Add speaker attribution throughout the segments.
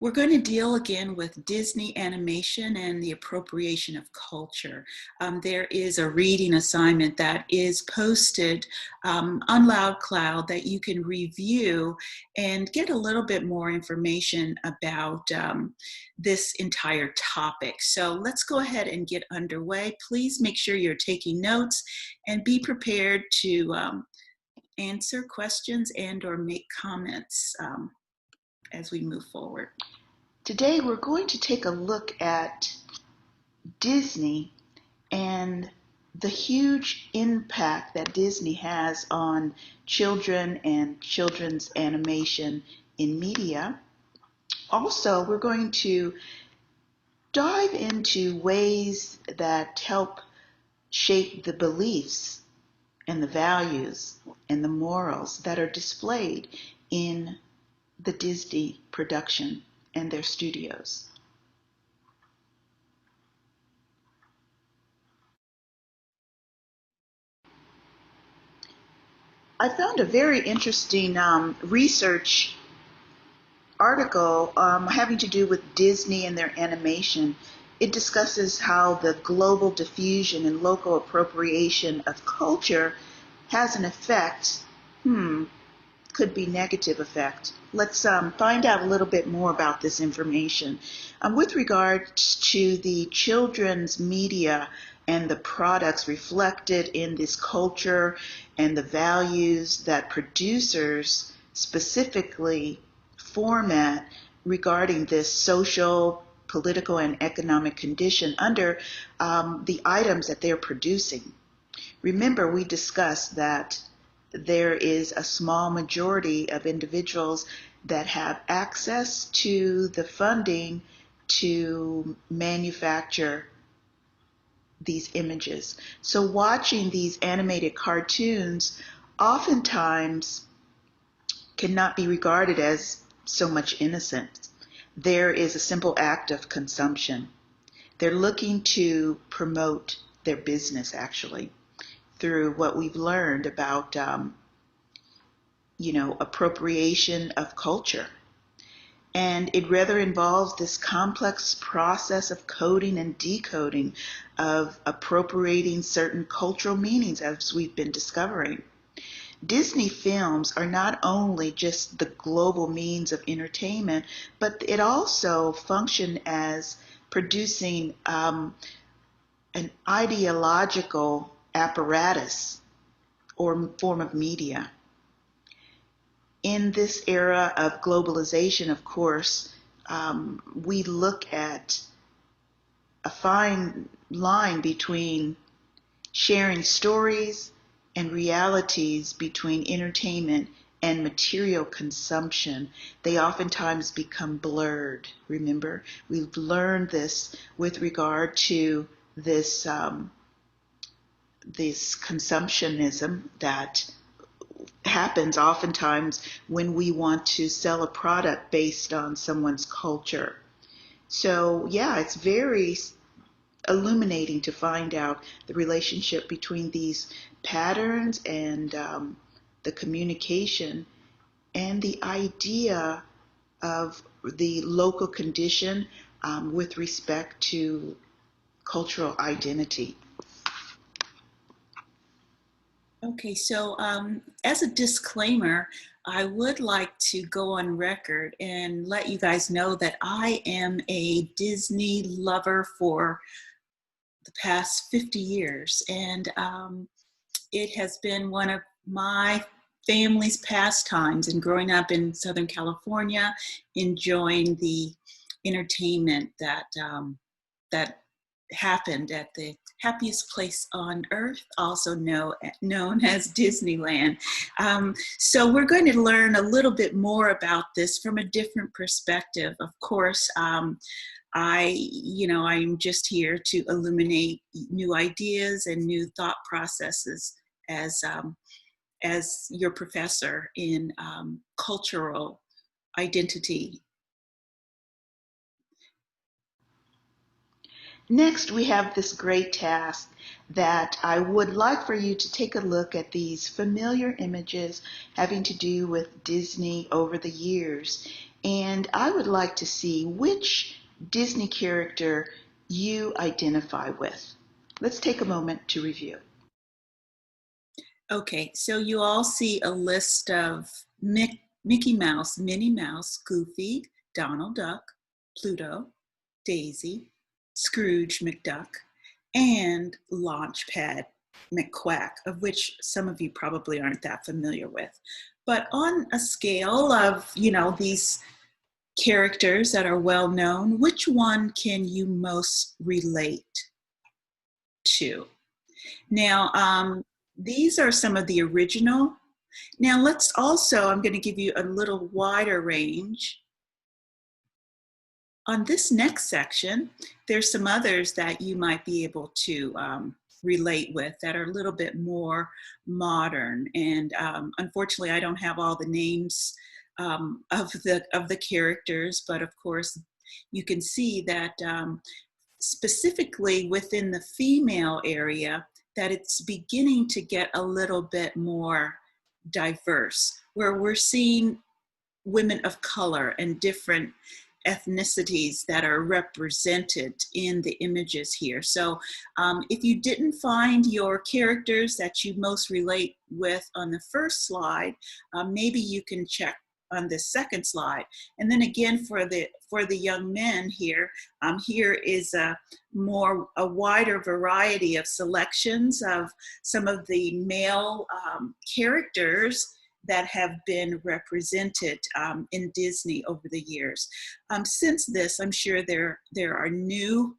Speaker 1: We're going to deal again with Disney animation and the appropriation of culture. There is a reading assignment that is posted on LoudCloud that you can review and get a little bit more information about this entire topic. So let's go ahead and get underway. Please make sure you're taking notes and be prepared to answer questions and or make comments as we move forward.
Speaker 2: Today we're going to take a look at Disney and the huge impact that Disney has on children and children's animation in media. Also, we're going to dive into ways that help shape the beliefs and the values and the morals that are displayed in the Disney production and their studios. I found a very interesting research article having to do with Disney and their animation. It discusses how the global diffusion and local appropriation of culture has an effect, could be negative effect. Let's find out a little bit more about this information. With regard to the children's media and the products reflected in this culture and the values that producers specifically format regarding this social, political, and economic condition under the items that they're producing. Remember, we discussed that there is a small majority of individuals that have access to the funding to manufacture these images. So watching these animated cartoons oftentimes cannot be regarded as so much innocence. There is a simple act of consumption. They're looking to promote their business, actually, through what we've learned about appropriation of culture. And it rather involves this complex process of coding and decoding, of appropriating certain cultural meanings, as we've been discovering. Disney films are not only just the global means of entertainment, but it also function as producing an ideological apparatus or form of media. In this era of globalization, of course, we look at a fine line between sharing stories and realities, between entertainment and material consumption. They oftentimes become blurred. Remember, we've learned this with regard to this consumptionism that happens oftentimes when we want to sell a product based on someone's culture. So yeah, it's very illuminating to find out the relationship between these patterns and the communication and the idea of the local condition with respect to cultural identity.
Speaker 1: Okay, so as a disclaimer, I would like to go on record and let you guys know that I am a Disney lover for the past 50 years. And it has been one of my family's pastimes, and growing up in Southern California, enjoying the entertainment that happened at the happiest place on earth, also known as Disneyland. So we're going to learn a little bit more about this from a different perspective. Of course, I'm just here to illuminate new ideas and new thought processes as your professor in cultural identity.
Speaker 2: Next, we have this great task that I would like for you to take a look at these familiar images having to do with Disney over the years And I would like to see which Disney character you identify with. Let's take a moment to review.
Speaker 1: Okay, so you all see a list of Mickey Mouse, Minnie Mouse, Goofy, Donald Duck, Pluto, Daisy, Scrooge McDuck, and Launchpad McQuack, of which some of you probably aren't that familiar with. But on a scale of, these characters that are well known, which one can you most relate to? Now, these are some of the original. Now let's also, I'm going to give you a little wider range. On this next section, there's some others that you might be able to relate with that are a little bit more modern. And unfortunately, I don't have all the names of the characters, but of course, you can see that specifically within the female area, that it's beginning to get a little bit more diverse, where we're seeing women of color and different ethnicities that are represented in the images here. So if you didn't find your characters that you most relate with on the first slide, maybe you can check on this second slide. And then again, for the young men here, here is a wider variety of selections of some of the male characters that have been represented in Disney over the years. Since this, I'm sure there are new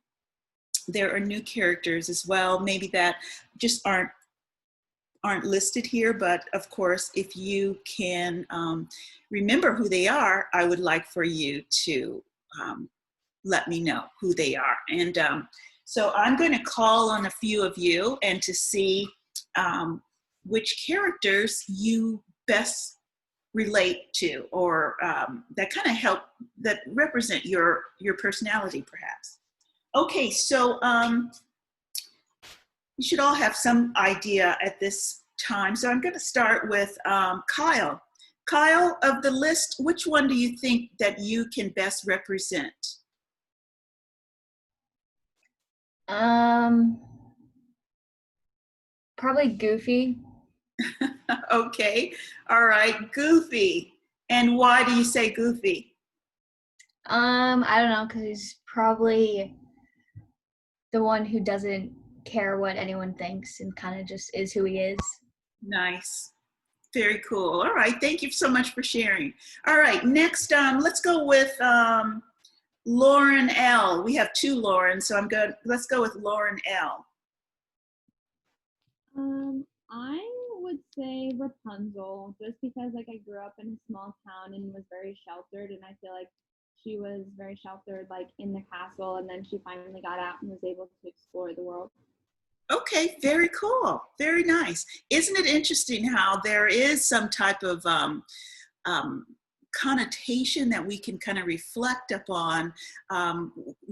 Speaker 1: characters as well, maybe that just aren't listed here, but of course, if you can remember who they are, I would like for you to let me know who they are. And so I'm going to call on a few of you and to see which characters you best relate to, or that kind of help, that represent your personality perhaps. Okay, so you should all have some idea at this time. So I'm going to start with Kyle. Kyle, of the list, which one do you think that you can best represent?
Speaker 3: Probably Goofy.
Speaker 1: Okay, all right, Goofy. And why do you say Goofy?
Speaker 3: I don't know, because he's probably the one who doesn't care what anyone thinks and kind of just is who he is.
Speaker 1: Nice. Very cool. All right, thank you so much for sharing. All right, next, let's go with Lauren L. We have two Lauren, so I'm good. Let's go with Lauren L.
Speaker 4: I would say Rapunzel, just because like I grew up in a small town and was very sheltered, and I feel like she was very sheltered like in the castle, and then she finally got out and was able to explore the world.
Speaker 1: Okay, very cool. Very nice. Isn't it interesting how there is some type of um, connotation that we can kind of reflect upon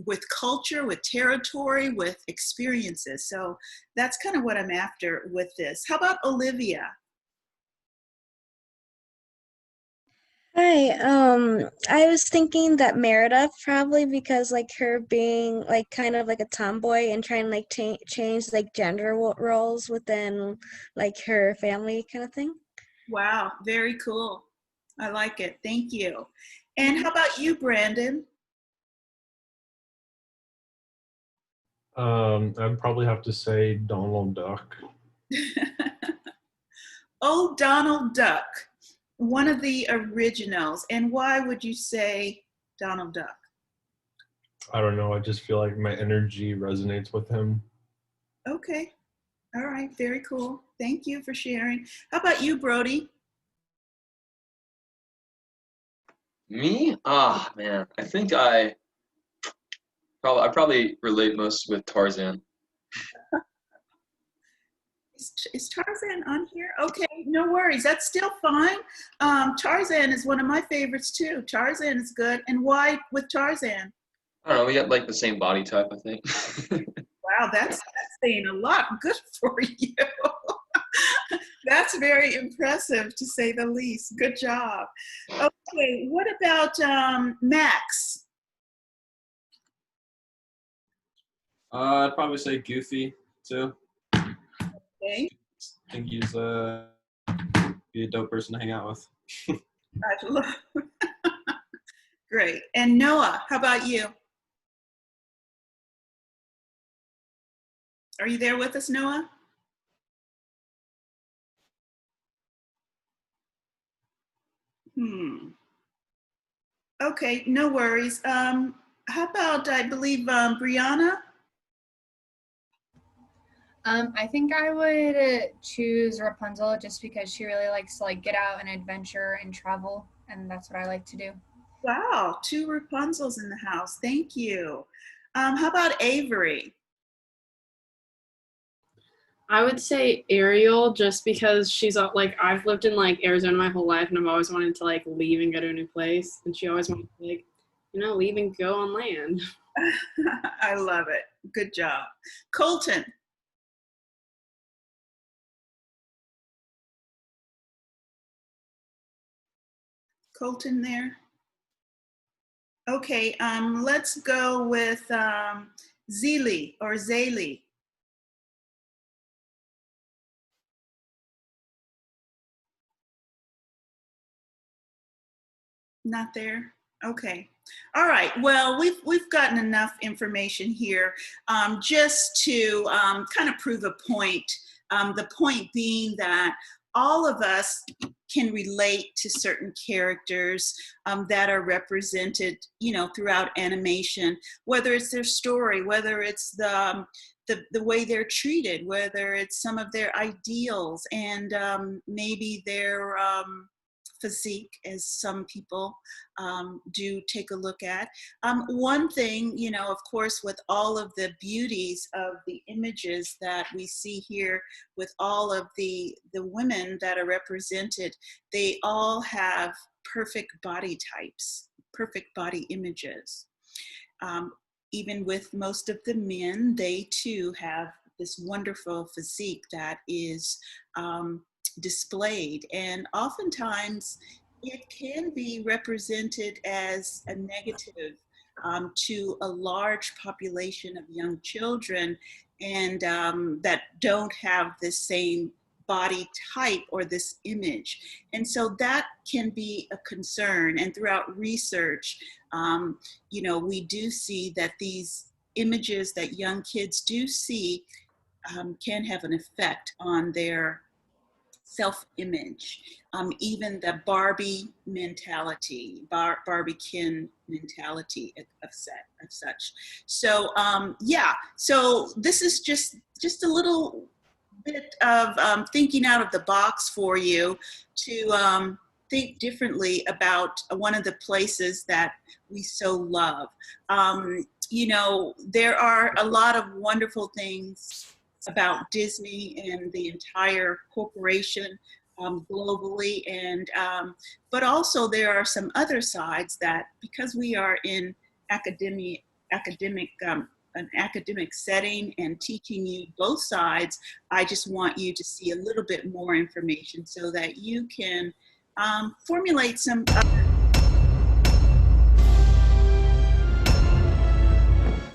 Speaker 1: with culture, with territory, with experiences. So that's kind of what I'm after with this. How about Olivia?
Speaker 5: Hi, I was thinking that Merida probably because like her being like kind of like a tomboy and trying to like change like gender roles within like her family kind of thing.
Speaker 1: Wow, very cool. I like it. Thank you. And how about you, Brandon?
Speaker 6: I'd probably have to say Donald Duck.
Speaker 1: Oh, Donald Duck, one of the originals. And why would you say Donald Duck?
Speaker 6: I don't know. I just feel like my energy resonates with him.
Speaker 1: Okay. All right. Very cool. Thank you for sharing. How about you, Brody?
Speaker 7: Me? Ah, man. I think I probably relate most with Tarzan.
Speaker 1: Is Tarzan on here? Okay, no worries. That's still fine. Tarzan is one of my favorites too. Tarzan is good. And why with Tarzan?
Speaker 7: I don't know. We got like the same body type, I think.
Speaker 1: Wow, that's saying a lot. Good for you. That's very impressive, to say the least. Good job. Okay, what about Max?
Speaker 8: I'd probably say Goofy too.
Speaker 1: Okay,
Speaker 8: I think he's be a dope person to hang out with.
Speaker 1: I love. Great. And Noah, how about you? Are you there with us, Noah? Okay, no worries. How about, I believe, Brianna?
Speaker 9: I think I would choose Rapunzel just because she really likes to like get out and adventure and travel, and that's what I like to do.
Speaker 1: Wow, two Rapunzels in the house. Thank you. How about Avery?
Speaker 10: I would say Ariel just because she's like I've lived in like Arizona my whole life and I've always wanted to like leave and go to a new place and she always wanted to like leave and go on land.
Speaker 1: I love it. Good job. Colton. Colton there? Okay, let's go with Zili or Zaylee. Not there? Okay. All right. Well, we've gotten enough information here just to kind of prove a point. The point being that all of us can relate to certain characters that are represented, throughout animation, whether it's their story, whether it's the way they're treated, whether it's some of their ideals, and maybe their physique, as some people do take a look at. One thing, of course, with all of the beauties of the images that we see here, with all of the women that are represented, they all have perfect body types, perfect body images. Even with most of the men, they too have this wonderful physique that is displayed, and oftentimes it can be represented as a negative to a large population of young children, and that don't have the same body type or this image. And so that can be a concern, and throughout research, we do see that these images that young kids do see can have an effect on their self-image, even the Barbie mentality, Barbie-kin mentality of such. So yeah, so this is just a little bit of thinking out of the box for you to think differently about one of the places that we so love. There are a lot of wonderful things about Disney and the entire corporation globally, and but also there are some other sides that, because we are in an academic setting and teaching you both sides, I just want you to see a little bit more information so that you can formulate some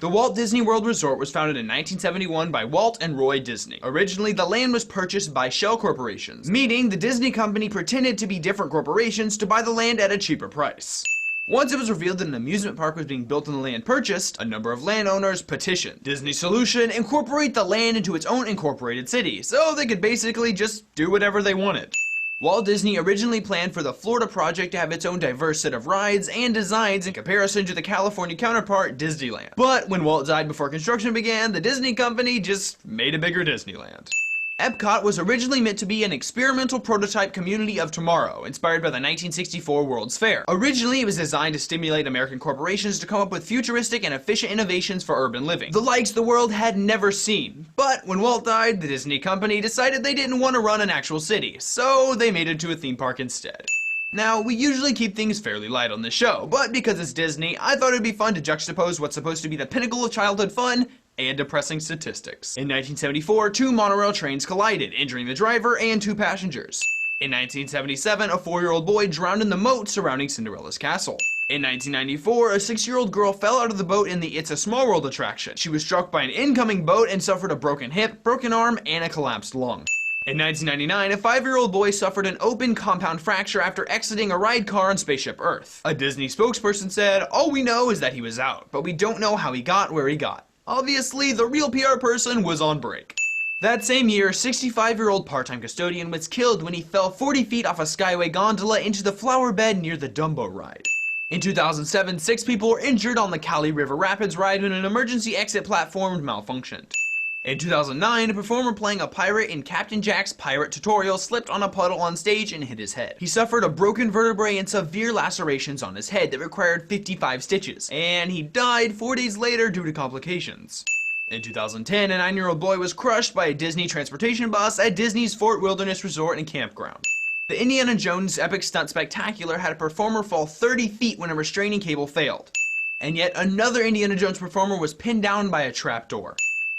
Speaker 11: The Walt Disney World Resort was founded in 1971 by Walt and Roy Disney. Originally, the land was purchased by shell corporations, meaning the Disney company pretended to be different corporations to buy the land at a cheaper price. Once it was revealed that an amusement park was being built on the land purchased, a number of landowners petitioned Disney's solution: incorporate the land into its own incorporated city, so they could basically just do whatever they wanted. Walt Disney originally planned for the Florida project to have its own diverse set of rides and designs in comparison to the California counterpart, Disneyland. But when Walt died before construction began, the Disney company just made a bigger Disneyland. Epcot was originally meant to be an experimental prototype community of tomorrow, inspired by the 1964 World's Fair. Originally, it was designed to stimulate American corporations to come up with futuristic and efficient innovations for urban living, the likes the world had never seen. But when Walt died, the Disney company decided they didn't want to run an actual city, so they made it into a theme park instead. Now, we usually keep things fairly light on this show, but because it's Disney, I thought it'd be fun to juxtapose what's supposed to be the pinnacle of childhood fun and depressing statistics. In 1974, two monorail trains collided, injuring the driver and two passengers. In 1977, a 4-year-old boy drowned in the moat surrounding Cinderella's castle. In 1994, a 6-year-old girl fell out of the boat in the It's a Small World attraction. She was struck by an incoming boat and suffered a broken hip, broken arm, and a collapsed lung. In 1999, a 5-year-old boy suffered an open compound fracture after exiting a ride car on Spaceship Earth. A Disney spokesperson said, "All we know is that he was out, but we don't know how he got where he got." Obviously, the real PR person was on break. That same year, a 65-year-old part-time custodian was killed when he fell 40 feet off a Skyway gondola into the flower bed near the Dumbo ride. In 2007, 6 people were injured on the Kali River Rapids ride when an emergency exit platform malfunctioned. In 2009, a performer playing a pirate in Captain Jack's pirate tutorial slipped on a puddle on stage and hit his head. He suffered a broken vertebrae and severe lacerations on his head that required 55 stitches, and he died 4 days later due to complications. In 2010, a 9-year-old boy was crushed by a Disney transportation bus at Disney's Fort Wilderness Resort and Campground. The Indiana Jones Epic Stunt Spectacular had a performer fall 30 feet when a restraining cable failed. And yet another Indiana Jones performer was pinned down by a trapdoor.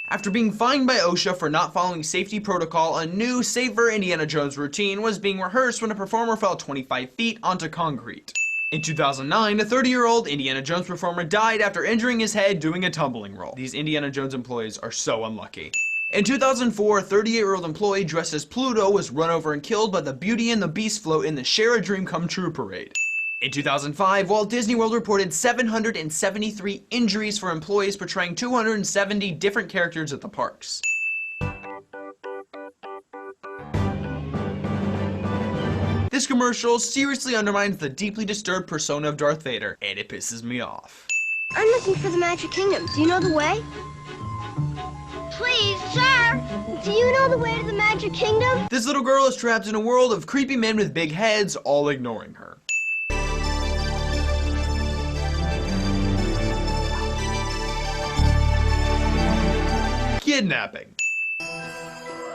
Speaker 11: After being fined by OSHA for not following safety protocol, a new, safer Indiana Jones routine was being rehearsed when a performer fell 25 feet onto concrete. In 2009, a 30-year-old Indiana Jones performer died after injuring his head doing a tumbling roll. These Indiana Jones employees are so unlucky. In 2004, a 38-year-old employee dressed as Pluto was run over and killed by the Beauty and the Beast float in the Share a Dream Come True parade. In 2005, Walt Disney World reported 773 injuries for employees portraying 270 different characters at the parks. This commercial seriously undermines the deeply disturbed persona of Darth Vader, and it pisses me off.
Speaker 12: I'm looking for the Magic Kingdom. Do you know the way? Please, sir! Do you know the way to the Magic Kingdom?
Speaker 11: This little girl is trapped in a world of creepy men with big heads, all ignoring her. Kidnapping.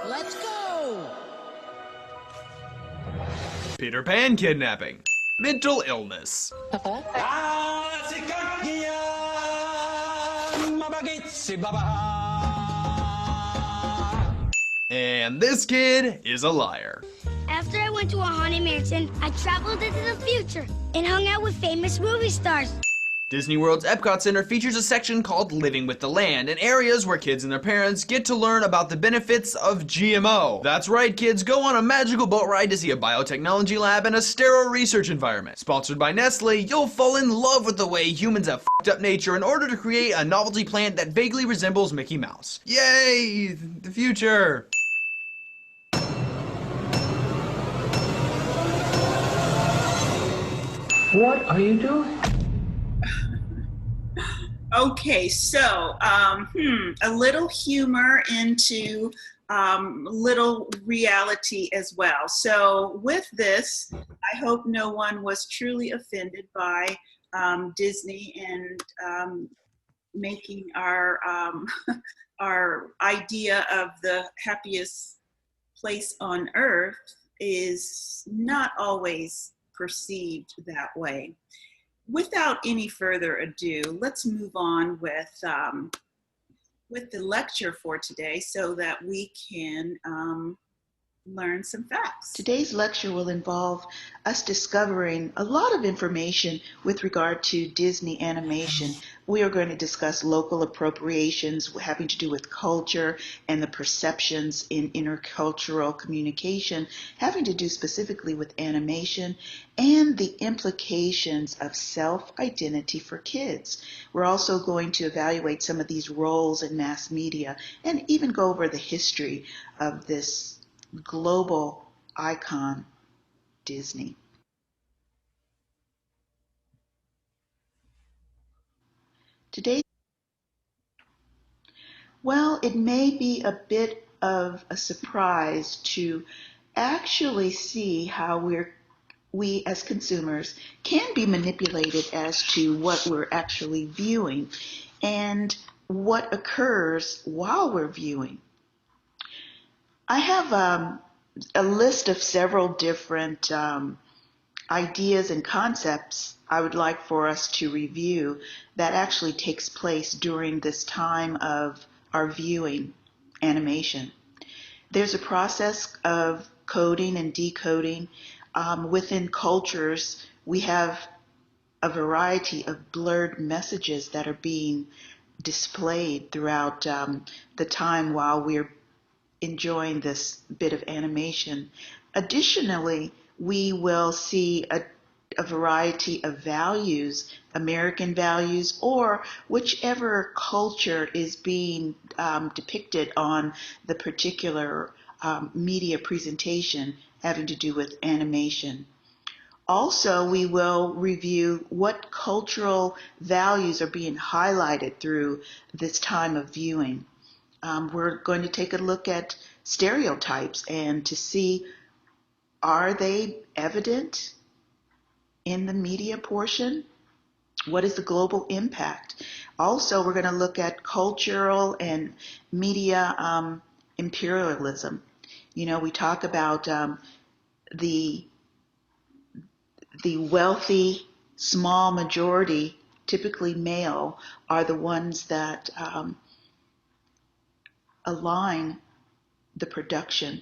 Speaker 13: Let's go!
Speaker 11: Peter Pan kidnapping. Mental illness. And this kid is a liar.
Speaker 12: After I went to a haunted mansion, I traveled into the future and hung out with famous movie stars.
Speaker 11: Disney World's Epcot Center features a section called Living with the Land, and areas where kids and their parents get to learn about the benefits of GMO. That's right, kids, go on a magical boat ride to see a biotechnology lab and a sterile research environment. Sponsored by Nestle, you'll fall in love with the way humans have f***ed up nature in order to create a novelty plant that vaguely resembles Mickey Mouse. Yay! The future!
Speaker 13: What are you doing?
Speaker 1: Okay, so a little humor into little reality as well. So with this, I hope no one was truly offended by Disney and making our our idea of the happiest place on earth is not always perceived that way. Without any further ado, let's move on with the lecture for today so that we can learn some facts.
Speaker 2: Today's lecture will involve us discovering a lot of information with regard to Disney animation. We are going to discuss local appropriations having to do with culture and the perceptions in intercultural communication having to do specifically with animation and the implications of self-identity for kids. We're also going to evaluate some of these roles in mass media and even go over the history of this global icon, Disney. Today, well, it may be a bit of a surprise to actually see how we as consumers can be manipulated as to what we're actually viewing and what occurs while we're viewing. I have a list of several different ideas and concepts I would like for us to review that actually takes place during this time of are viewing animation. There's a process of coding and decoding. Within cultures, we have a variety of blurred messages that are being displayed throughout the time while we're enjoying this bit of animation. Additionally, we will see a variety of values, American values, or whichever culture is being depicted on the particular media presentation having to do with animation. Also, we will review what cultural values are being highlighted through this time of viewing. We're going to take a look at stereotypes and to see, are they evident in the media portion? What is the global impact? Also, we're going to look at cultural and media imperialism. You know, we talk about the wealthy small majority, typically male, are the ones that align the production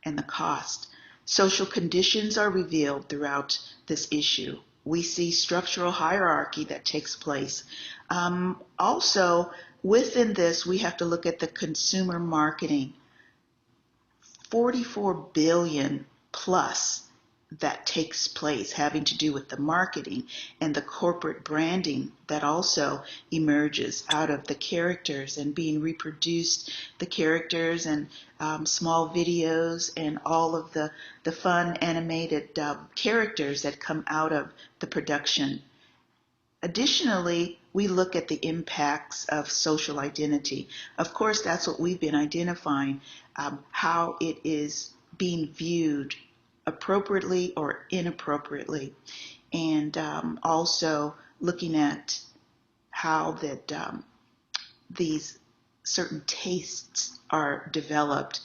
Speaker 2: and the cost. Social conditions are revealed throughout this issue. We see structural hierarchy that takes place. Also, within this, we have to look at the consumer marketing. 44 billion plus that takes place having to do with the marketing and the corporate branding that also emerges out of the characters and being reproduced, the characters and small videos and all of the fun animated characters that come out of the production. Additionally, we look at the impacts of social identity. Of course, that's what we've been identifying, how it is being viewed appropriately or inappropriately, and also looking at how that these certain tastes are developed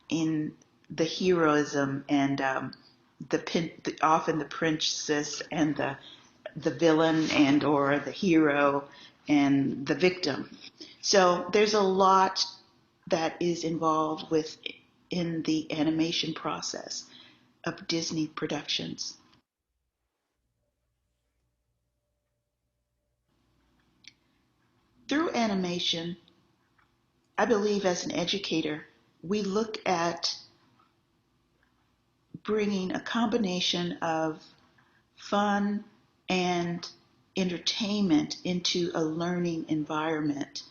Speaker 2: in the heroism and often the princess and the villain and or the hero and the victim. So there's a lot that is involved in the animation process of Disney productions. Through animation, I believe as an educator, we look at bringing a combination of fun and entertainment into a learning environment.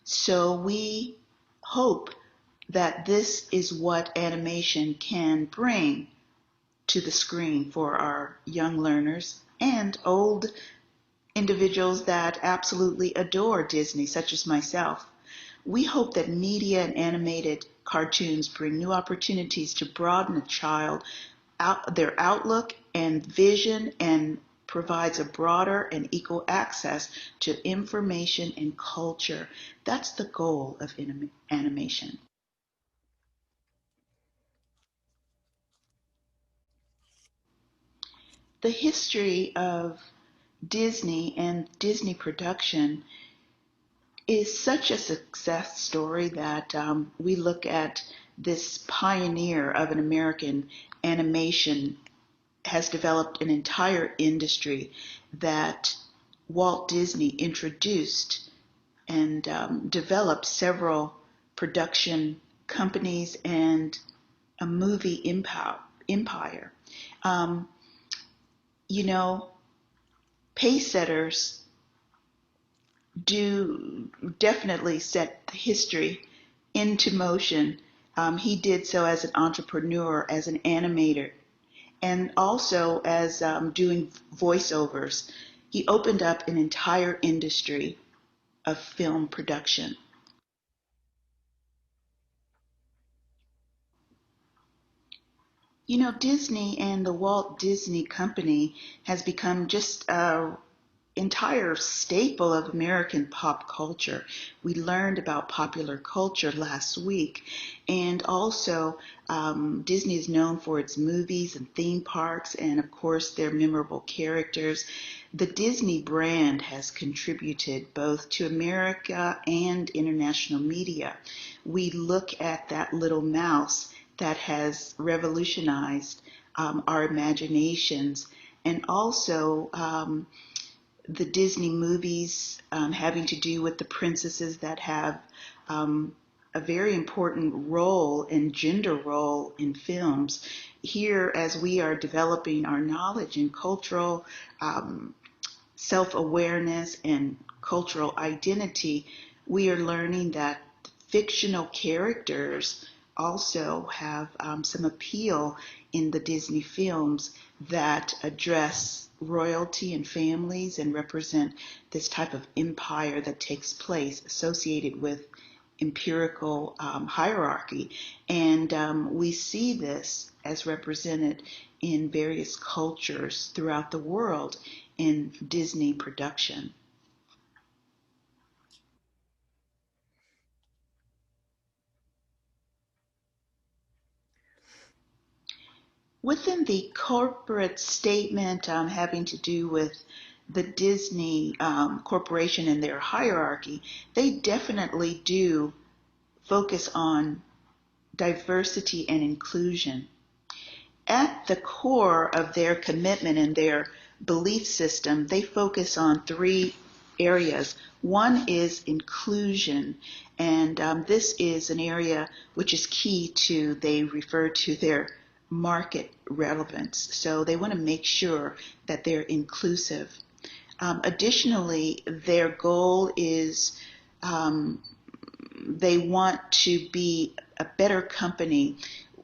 Speaker 2: So we hope that this is what animation can bring to the screen for our young learners and old individuals that absolutely adore Disney, such as myself. We hope that media and animated cartoons bring new opportunities to broaden a child their outlook and vision and provides a broader and equal access to information and culture. That's the goal of animation. The history of Disney and Disney production is such a success story that we look at this pioneer of an American animation has developed an entire industry that Walt Disney introduced and developed several production companies and a movie empire. Um, you know, pace setters do definitely set history into motion. He did so as an entrepreneur, as an animator, and also as doing voiceovers. He opened up an entire industry of film production. You know, Disney and the Walt Disney Company has become just a entire staple of American pop culture. We learned about popular culture last week, and also Disney is known for its movies and theme parks, and of course their memorable characters. The Disney brand has contributed both to America and international media. We look at that little mouse that has revolutionized our imaginations, and also the Disney movies having to do with the princesses that have a very important role and gender role in films. Here, as we are developing our knowledge in cultural self-awareness and cultural identity, we are learning that fictional characters also have some appeal in the Disney films that address royalty and families and represent this type of empire that takes place associated with empirical hierarchy. And we see this as represented in various cultures throughout the world in Disney production. Within the corporate statement having to do with the Disney Corporation and their hierarchy, they definitely do focus on diversity and inclusion. At the core of their commitment and their belief system, they focus on three areas. One is inclusion, and this is an area which is key to, they refer to their market relevance. So they want to make sure that they're inclusive. Additionally, their goal is they want to be a better company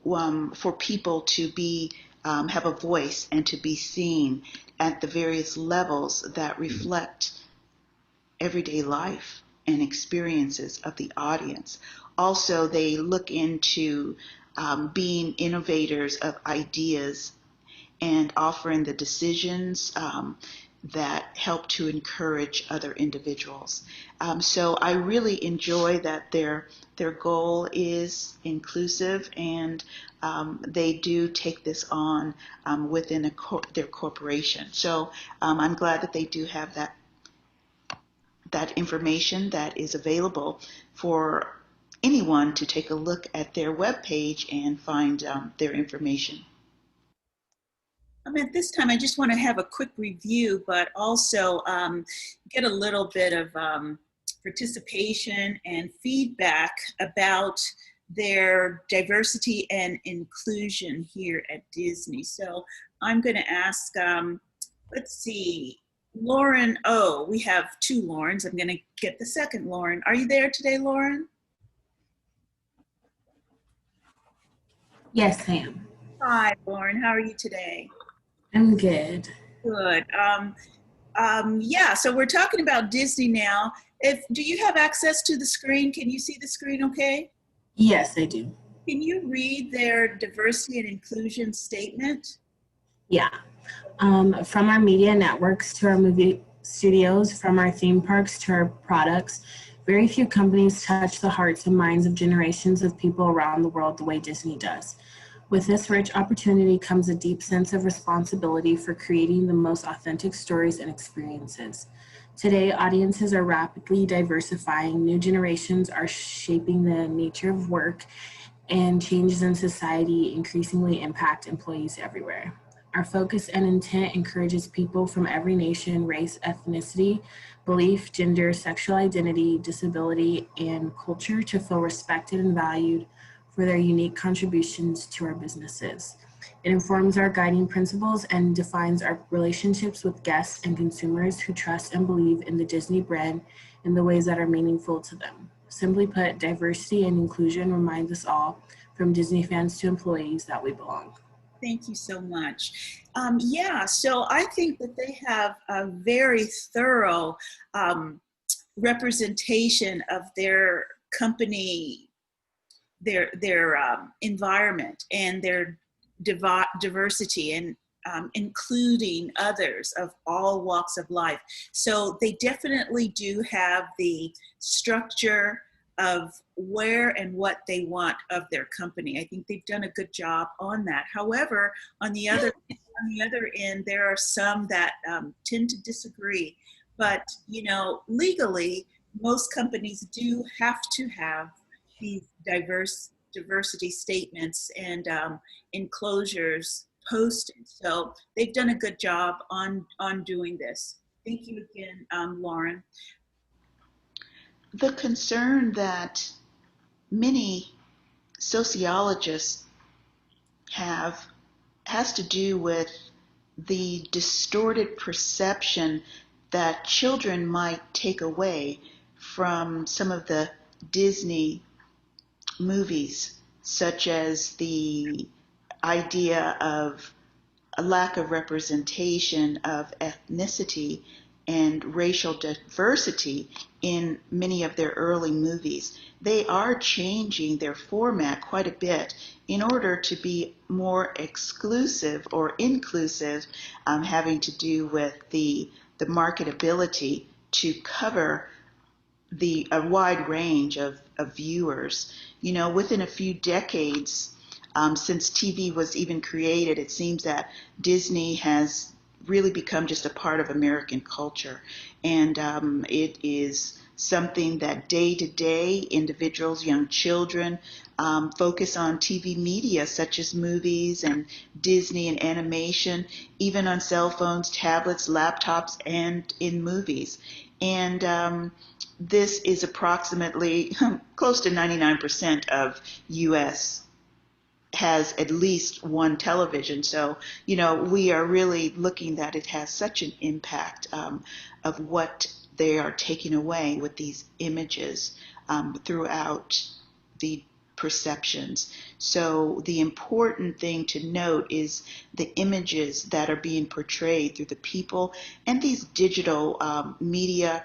Speaker 2: for people to be have a voice and to be seen at the various levels that reflect everyday life and experiences of the audience. Also, they look into being innovators of ideas and offering the decisions that help to encourage other individuals. So I really enjoy that their goal is inclusive, and they do take this on within their corporation. So I'm glad that they do have that information that is available for anyone to take a look at their webpage and find their information.
Speaker 1: At this time, I just want to have a quick review, but also get a little bit of participation and feedback about their diversity and inclusion here at Disney. So I'm going to ask, let's see, Lauren O. We have two Laurens. I'm going to get the second Lauren. Are you there today, Lauren?
Speaker 14: Yes, I am.
Speaker 1: Hi, Lauren. How are you today?
Speaker 14: I'm good.
Speaker 1: Good. Yeah, so we're talking about Disney now. Do you have access to the screen? Can you see the screen okay?
Speaker 14: Yes, I do.
Speaker 1: Can you read their diversity and inclusion statement?
Speaker 14: Yeah. From our media networks to our movie studios, from our theme parks to our products, very few companies touch the hearts and minds of generations of people around the world the way Disney does. With this rich opportunity comes a deep sense of responsibility for creating the most authentic stories and experiences. Today, audiences are rapidly diversifying, new generations are shaping the nature of work, and changes in society increasingly impact employees everywhere. Our focus and intent encourages people from every nation, race, ethnicity, belief, gender, sexual identity, disability, and culture to feel respected and valued for their unique contributions to our businesses. It informs our guiding principles and defines our relationships with guests and consumers who trust and believe in the Disney brand in the ways that are meaningful to them. Simply put, diversity and inclusion reminds us all, from Disney fans to employees, that we belong.
Speaker 1: Thank you so much. Yeah, so I think that they have a very thorough representation of their company, their environment, and their diversity, and including others of all walks of life. So they definitely do have the structure of where and what they want of their company. I think they've done a good job on that. However, on the other on the other end, there are some that tend to disagree. But, you know, legally, most companies do have to have these diversity statements and enclosures posted. So they've done a good job on doing this. Thank you again, Lauren.
Speaker 2: The concern that many sociologists have has to do with the distorted perception that children might take away from some of the Disney movies, such as the idea of a lack of representation of ethnicity and racial diversity in many of their early movies. They are changing their format quite a bit in order to be more exclusive or inclusive, having to do with the marketability to cover a wide range of viewers. You know, within a few decades, since TV was even created, it seems that Disney has really become just a part of American culture. And it is something that day to day individuals, young children, focus on TV media such as movies and Disney and animation, even on cell phones, tablets, laptops, and in movies. And this is approximately close to 99% of US has at least one television. So, you know, we are really looking that it has such an impact of what they are taking away with these images throughout the perceptions. So the important thing to note is the images that are being portrayed through the people and these digital media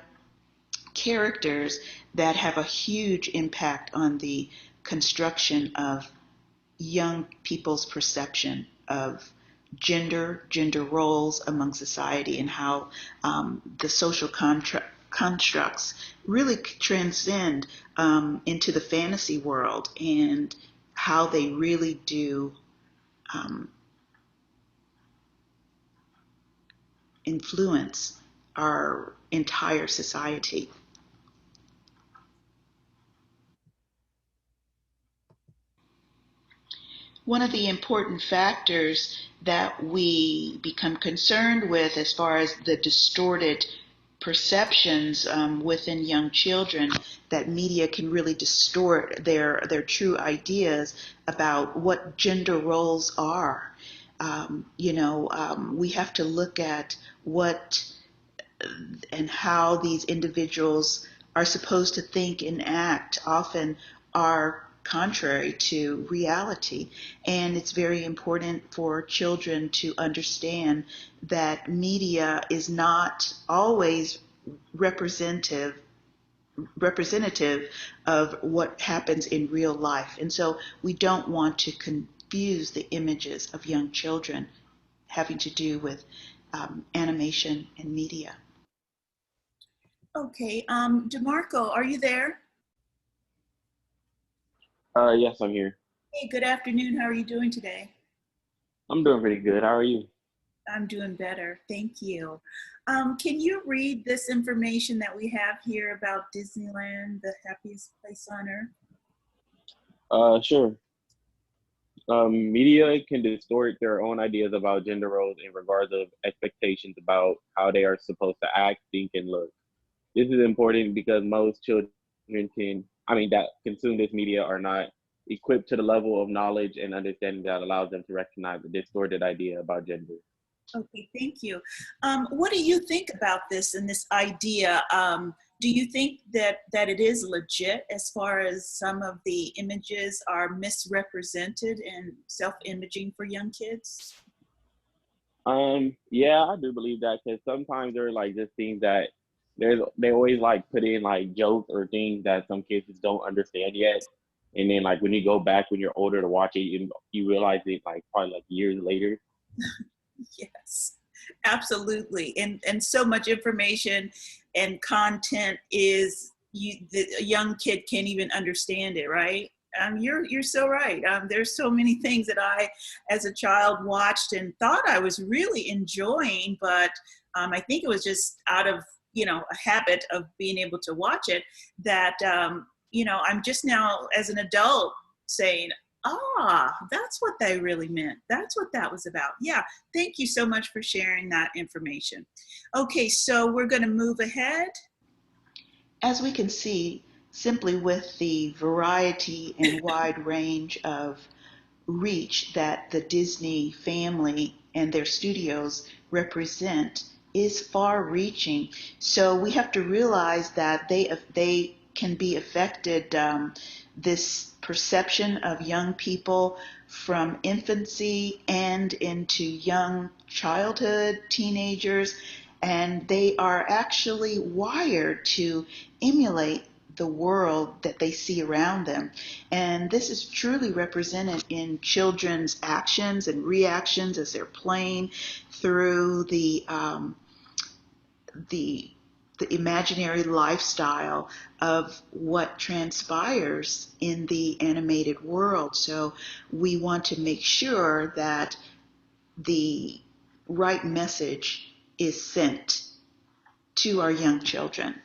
Speaker 2: characters that have a huge impact on the construction of young people's perception of gender roles among society, and how the social constructs really transcend into the fantasy world, and how they really do influence our entire society. One of the important factors that we become concerned with as far as the distorted perceptions within young children, that media can really distort their true ideas about what gender roles are. We have to look at what and how these individuals are supposed to think and act often are contrary to reality. And it's very important for children to understand that media is not always representative of what happens in real life. And so we don't want to confuse the images of young children having to do with animation and media.
Speaker 1: Okay, DeMarco, are you there?
Speaker 15: Yes, I'm here.
Speaker 1: Hey, good afternoon. How are you doing today?
Speaker 15: I'm doing pretty good. How are you?
Speaker 1: I'm doing better. Thank you. Can you read this information that we have here about Disneyland, the happiest place on earth?
Speaker 15: Sure. Media can distort their own ideas about gender roles in regards of expectations about how they are supposed to act, think, and look. This is important because most children that consume this media are not equipped to the level of knowledge and understanding that allows them to recognize the distorted idea about gender.
Speaker 1: Okay, thank you. What do you think about this and this idea? Do you think that it is legit as far as some of the images are misrepresented and self-imaging for young kids?
Speaker 15: Yeah, I do believe that, because sometimes there are like just things that they always like put in like jokes or things that some kids just don't understand yet. And then like when you go back when you're older to watch it, you realize it like probably like years later.
Speaker 1: Yes, absolutely. And so much information and content is a young kid can't even understand it, right? You're so right. There's so many things that I, as a child, watched and thought I was really enjoying, but I think it was just out of a habit of being able to watch it that I'm just now as an adult saying, that's what they really meant. That's what that was about. Yeah, thank you so much for sharing that information. Okay, so we're going to move ahead.
Speaker 2: As we can see, simply with the variety and wide range of reach that the Disney family and their studios represent is far reaching. So we have to realize that they can be affected, this perception of young people from infancy and into young childhood, teenagers, and they are actually wired to emulate the world that they see around them. And this is truly represented in children's actions and reactions as they're playing through the the imaginary lifestyle of what transpires in the animated world. So we want to make sure that the right message is sent to our young children.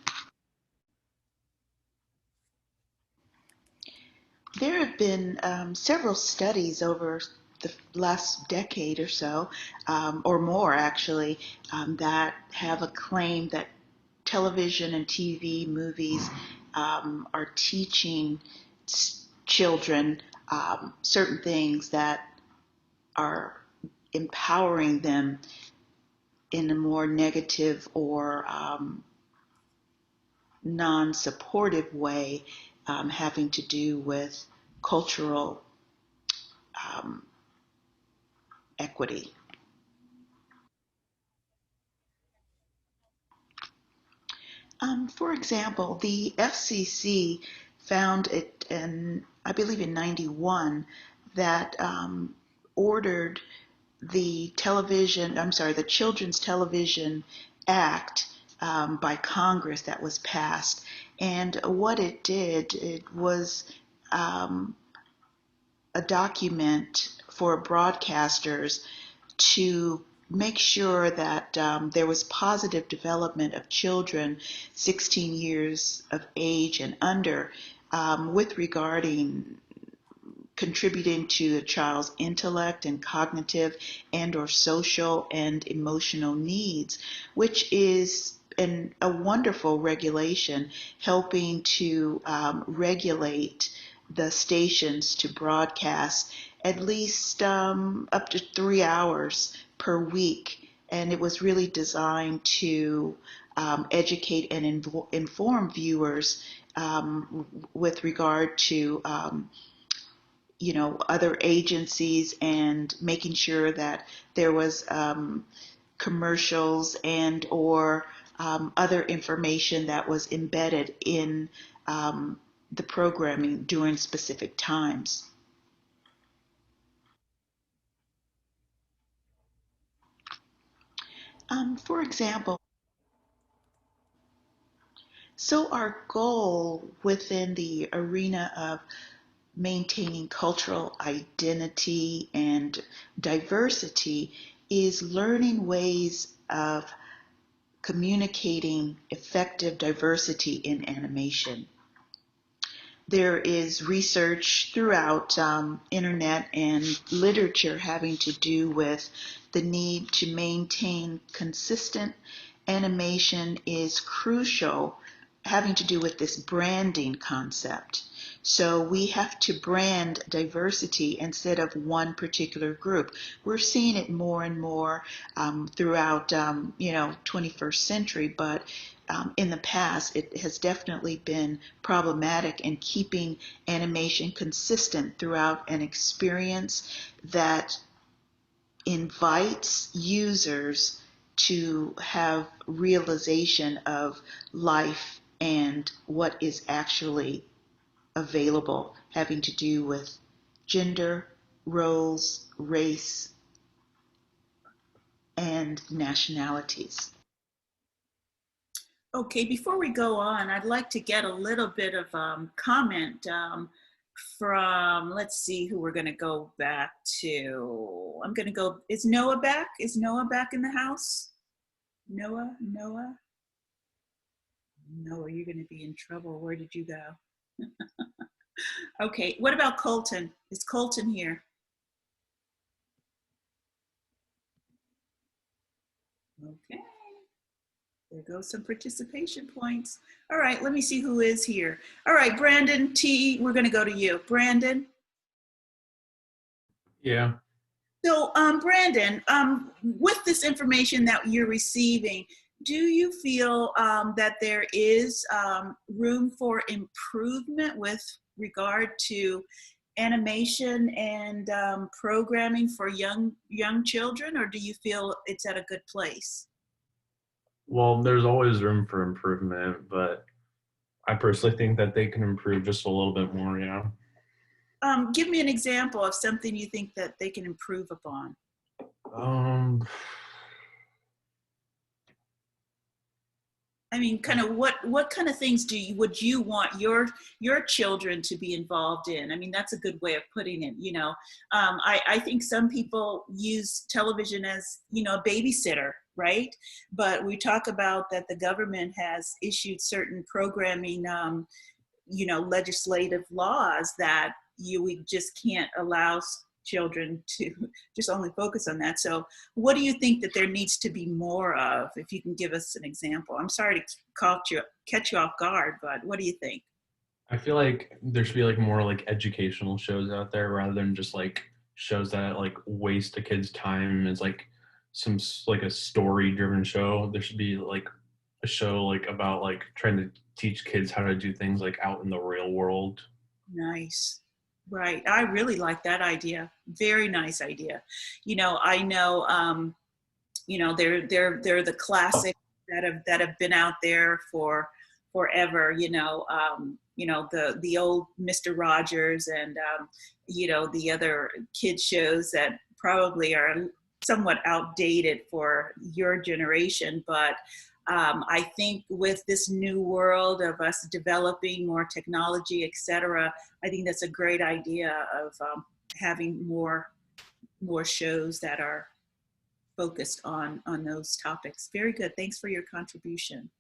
Speaker 2: There have been several studies over the last decade or so, or more actually, that have acclaimed that television and TV movies are teaching children certain things that are empowering them in a more negative or non-supportive way, having to do with cultural um, equity. For example, the FCC found it in, I believe in 91, that ordered the Children's Television Act by Congress that was passed. And what it did, it was a document for broadcasters to make sure that there was positive development of children 16 years of age and under, with regarding contributing to a child's intellect and cognitive and or social and emotional needs, which is a wonderful regulation helping to regulate the stations to broadcast at least up to 3 hours per week. And it was really designed to educate and inform viewers with regard to other agencies, and making sure that there was commercials and or other information that was embedded in the programming during specific times. For example, so our goal within the arena of maintaining cultural identity and diversity is learning ways of communicating effective diversity in animation. There is research throughout internet and literature having to do with the need to maintain consistent animation is crucial, having to do with this branding concept. So we have to brand diversity instead of one particular group. We're seeing it more and more throughout 21st century, but in the past, it has definitely been problematic in keeping animation consistent throughout an experience that invites users to have realization of life and what is actually available, having to do with gender, roles, race, and nationalities.
Speaker 1: Okay, before we go on, I'd like to get a little bit of comment from, let's see who we're going to go back to. I'm going to go, is Noah back? Is Noah back in the house? Noah, you're going to be in trouble. Where did you go? Okay, what about Colton? Is Colton here? Okay, there goes some participation points. All right, let me see who is here. All right, Brandon T, we're going to go to you. Brandon.
Speaker 6: Yeah.
Speaker 1: So, Brandon, with this information that you're receiving, do you feel that there is room for improvement with regard to animation and programming for young children, or do you feel it's at a good place?
Speaker 6: Well, there's always room for improvement, but I personally think that they can improve just a little bit more,
Speaker 1: Give me an example of something you think that they can improve upon. I mean, kind of what kind of things would you want your children to be involved in? I mean, that's a good way of putting it. I think some people use television as, a babysitter, right? But we talk about that the government has issued certain programming, legislative laws that we just can't allow children to just only focus on that. So what do you think that there needs to be more of, if you can give us an example? I'm sorry to catch you off guard, but what do you think?
Speaker 6: I feel like there should be like more like educational shows out there rather than just like shows that like waste a kid's time. It's like like a story driven show. There should be like a show like about like trying to teach kids how to do things like out in the real world.
Speaker 1: Nice. Right. I really like that idea. Very nice idea. I know, they're the classics that have been out there for forever. The old Mr. Rogers and the other kid shows that probably are somewhat outdated for your generation, but I think with this new world of us developing more technology, et cetera, I think that's a great idea of having more shows that are focused on those topics. Very good. Thanks for your contribution.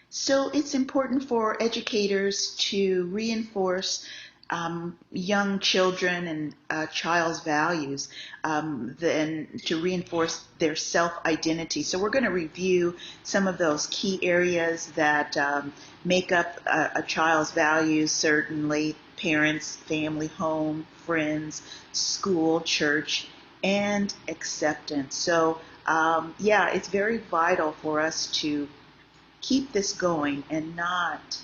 Speaker 2: So it's important for educators to reinforce young children and child's values, then to reinforce their self-identity. So we're going to review some of those key areas that make up a child's values, certainly parents, family, home, friends, school, church, and acceptance. So yeah, it's very vital for us to keep this going and not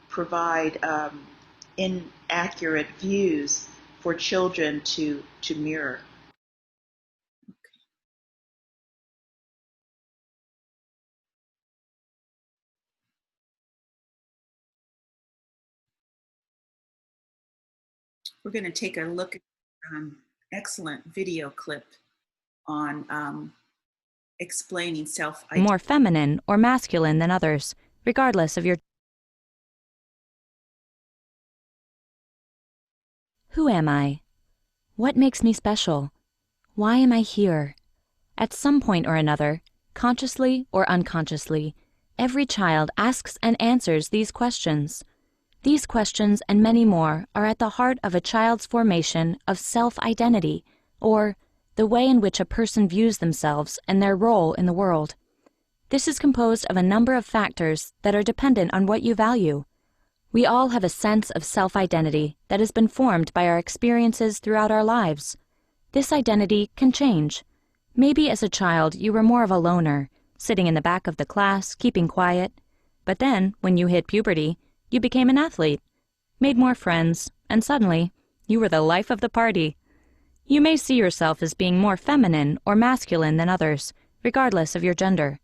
Speaker 2: provide inaccurate views for children to mirror.
Speaker 1: We're going to take a look at excellent video clip on explaining self-identity.
Speaker 16: More feminine or masculine than others, regardless of your. Who am I? What makes me special? Why am I here? At some point or another, consciously or unconsciously, every child asks and answers these questions. These questions and many more are at the heart of a child's formation of self-identity, or the way in which a person views themselves and their role in the world. This is composed of a number of factors that are dependent on what you value. We all have a sense of self-identity that has been formed by our experiences throughout our lives. This identity can change. Maybe as a child you were more of a loner, sitting in the back of the class, keeping quiet. But then, when you hit puberty, you became an athlete, made more friends, and suddenly, you were the life of the party. You may see yourself as being more feminine or masculine than others, regardless of your gender.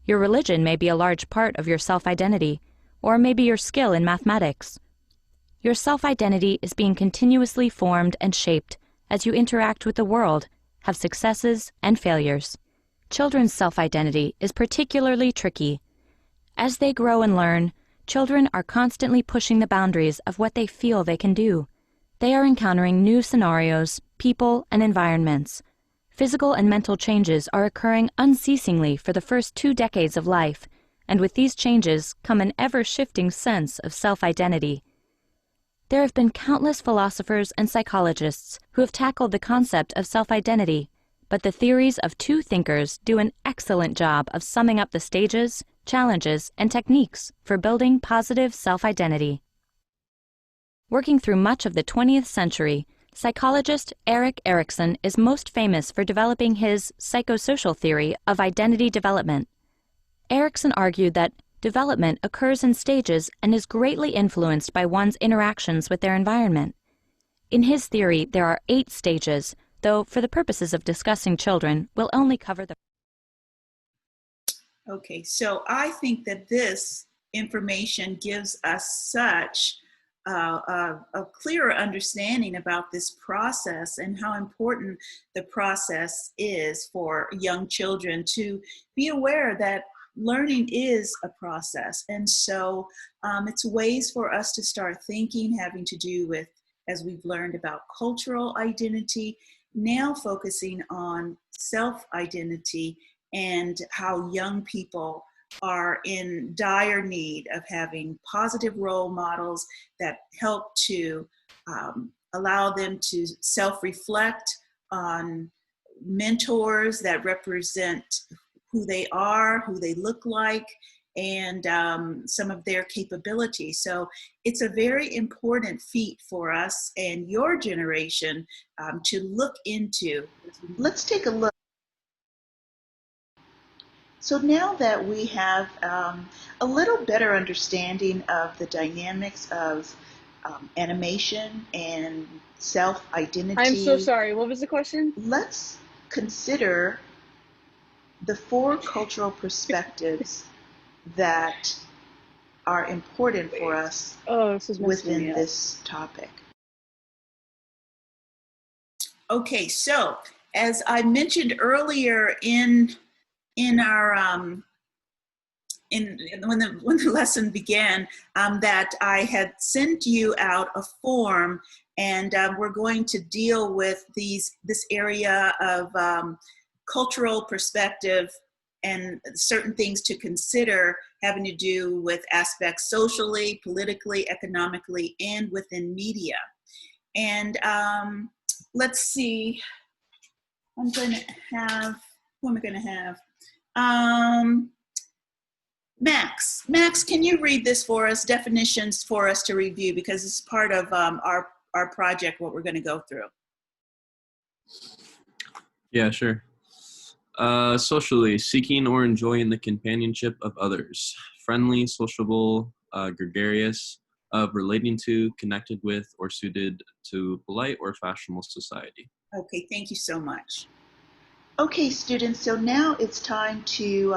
Speaker 16: Your religion may be a large part of your self-identity, or maybe your skill in mathematics. Your self-identity is being continuously formed and shaped as you interact with the world, have successes and failures. Children's self-identity is particularly tricky. As they grow and learn, children are constantly pushing the boundaries of what they feel they can do. They are encountering new scenarios, people, and environments. Physical and mental changes are occurring unceasingly for the first 2 decades of life, and with these changes come an ever-shifting sense of self-identity. There have been countless philosophers and psychologists who have tackled the concept of self-identity, but the theories of 2 thinkers do an excellent job of summing up the stages, challenges, and techniques for building positive self-identity. Working through much of the 20th century, psychologist Erik Erikson is most famous for developing his psychosocial theory of identity development. Erikson argued that development occurs in stages and is greatly influenced by one's interactions with their environment. In his theory, there are 8 stages, though for the purposes of discussing children, we'll only cover the...
Speaker 1: Okay, so I think that this information gives us such a clearer understanding about this process and how important the process is for young children to be aware that learning is a process. And so it's ways for us to start thinking, having to do with, as we've learned about cultural identity, now focusing on self-identity and how young people are in dire need of having positive role models that help to allow them to self-reflect on mentors that represent who they are, who they look like, and some of their capabilities. So it's a very important feat for us and your generation to look into.
Speaker 2: Let's take a look. So now that we have a little better understanding of the dynamics of animation and self-identity.
Speaker 10: I'm so sorry. What was the question?
Speaker 2: Let's consider the 4 cultural perspectives that are important for us within this topic.
Speaker 1: Okay, so as I mentioned earlier in our when the lesson began, that I had sent you out a form, and we're going to deal with this area of cultural perspective and certain things to consider having to do with aspects socially, politically, economically, and within media. And let's see, who am I going to have? Max, can you read this for us, definitions for us to review, because it's part of our project, what we're going to go through.
Speaker 8: Yeah, sure. Socially, seeking or enjoying the companionship of others. Friendly, sociable, gregarious, of relating to, connected with, or suited to polite or fashionable society.
Speaker 1: Okay, thank you so much.
Speaker 2: Okay, students, so now it's time to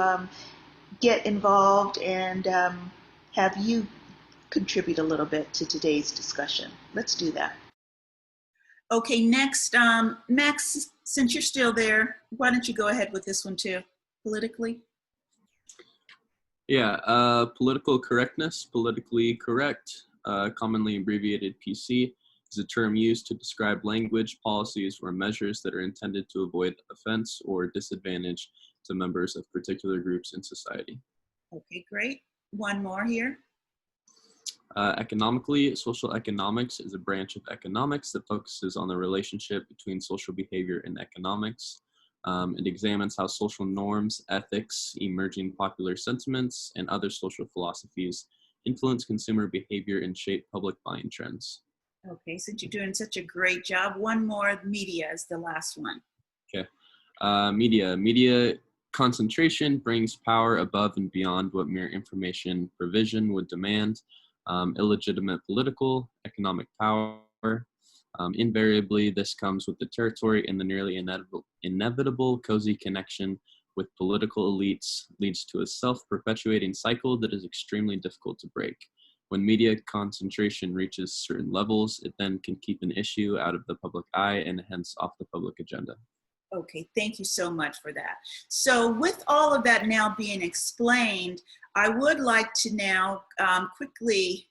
Speaker 2: get involved and have you contribute a little bit to today's discussion. Let's do that.
Speaker 1: Okay, next, Max, since you're still there, why don't you go ahead with this one too, politically?
Speaker 8: Yeah, political correctness, politically correct, commonly abbreviated PC, is a term used to describe language, policies, or measures that are intended to avoid offense or disadvantage to members of particular groups in society.
Speaker 1: Okay, great. One more here.
Speaker 8: Economically, social economics is a branch of economics that focuses on the relationship between social behavior and economics. It examines how social norms, ethics, emerging popular sentiments, and other social philosophies influence consumer behavior and shape public buying trends.
Speaker 1: Okay, since you're doing such a great job, one more, media is the last one.
Speaker 8: Okay. Media concentration brings power above and beyond what mere information provision would demand. Illegitimate political, economic power. Invariably, this comes with the territory, and the nearly inevitable cozy connection with political elites leads to a self-perpetuating cycle that is extremely difficult to break. When media concentration reaches certain levels, it then can keep an issue out of the public eye and hence off the public agenda.
Speaker 1: Okay, thank you so much for that. So with all of that now being explained, I would like to now quickly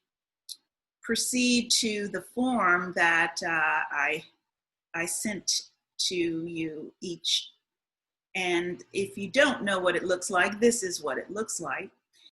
Speaker 1: proceed to the form that I sent to you each. And if you don't know what it looks like, this is what it looks like.